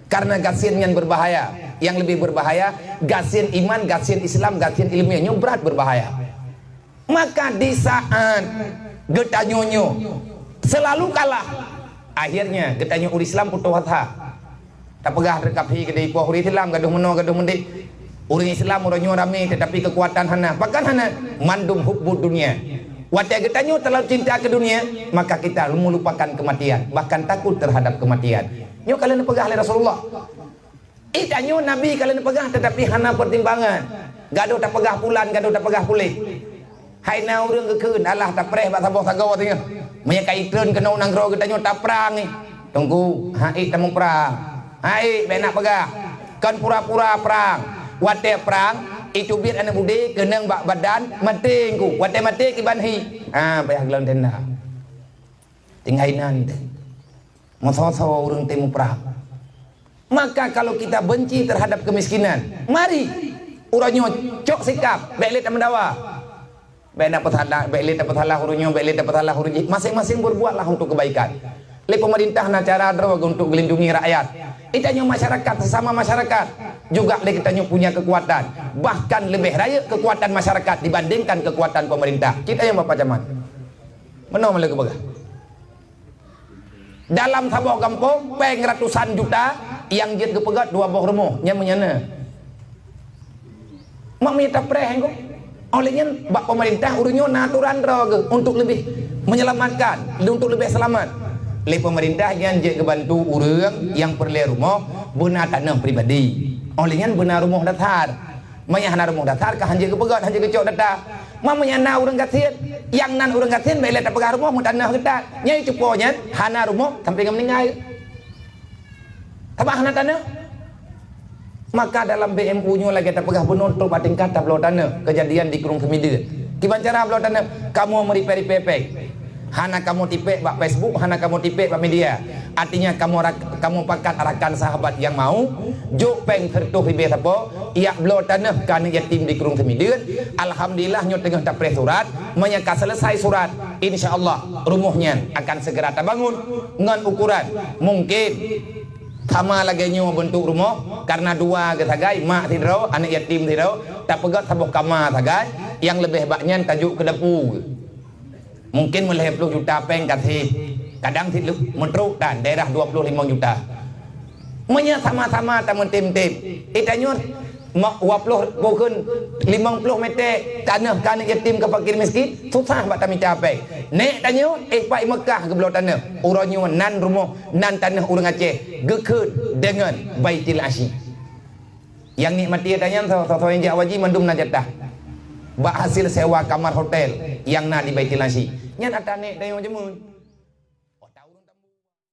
Karena gasin yang berbahaya. Yang lebih berbahaya gasin iman, gasin Islam, gasin ilmiahnya berat berbahaya. Maka di saat getanyonyo selalu kalah, akhirnya getanya ur Islam putus hatha. Tak pegah rekapi kedai puah uri Islam gaduh meno gaduh mendik. Uri Islam orangnya rame tetapi kekuatan hana. Bahkan hana mandum hubbud dunia. Watia getanyo terlalu cinta ke dunia, maka kita melupakan kematian, bahkan takut terhadap kematian. Nyo kalian pegah oleh Rasulullah. Itanyo Nabi kalian pegah tetapi hana pertimbangan. Gaduh tak pegah pulan, gaduh tak pegah pulih. Hai na urang kekeun Allah tak preh bak saboh tagaw tanya. Menya kai treun kena nang gro getanyo tak perang ni. Tunggu, hai tamu perang. Hai benak pegah. Kan pura-pura perang. Watia perang itu biar anak muda kenang bak badan mati ku watai mati ki banhi payah gelon tenda tingainan moso-moso urang temu perang. Maka kalau kita benci terhadap kemiskinan, mari uranyo cok sikap belit mendawa benak petala belit petala urunyo belit petala urunji masing-masing berbuatlah untuk kebaikan. Le pemerintah na cara drog untuk melindungi rakyat. Itanya masyarakat sesama masyarakat juga kita punya kekuatan, bahkan lebih raya kekuatan masyarakat dibandingkan kekuatan pemerintah. Kita yang Bapak Camat menom lagi baga dalam sabok kampung peng ratusan juta yang jet kepegat dua boh rumah nya menyana mak minta preh engko olehnya bak pemerintah urunyo naturan drog untuk lebih menyelamatkan, untuk lebih selamat. Le pemerintah yang je kebantu urang yang perlu rumah benar tanah pribadi. Olehnya benar rumah datar. Maya hana rumah datar ka hanje kepegat hanje kecok data. Mamanya na urang gatin yang nan urang gatin bae le tak pegah rumah mu tanah kita. Nyai cuponya hana rumah sampai meninggal. Tabah hana tanah. Maka dalam BMU nya lagi tak pegah penonton bating kata belau tanah kejadian di Kurung Semida. Kiban cara belau tanah kamu meriperi pepek. Hana kamu tipek bak Facebook, hana kamu tipek bak media. Artinya kamu pakat arakan sahabat yang mau juk peng kertuh ribe apa ia belo tanah kan yatim di Kurung Semida. Alhamdulillah nyo tengah tak preh surat menyeka selesai surat, insyaallah rumahnya akan segera terbangun ngan ukuran mungkin sama lagi nyo bentuk rumah karena dua getagai mak tidro anak yatim tidro tak pegat sabuk kamar tagai yang lebih banyak tajuk ke dapur. Mungkin mulai 10 juta peng kasih kadang tidak mentruk dan daerah 25 juta menya sama-sama tamun tim-tim itanya 20 bukan 50 meter tanah kan yatim ke fakir miskin susah buat kami capai nek tanya pak Mekah ke belah tanah uranyo nan rumah nan tanah urang Aceh gekut dengan Baitul Asyi yang nikmati tanya so yang jawaji mandum najatah bak hasil sewa kamar hotel yang na di Baitul Asyi nya atane dayo jemun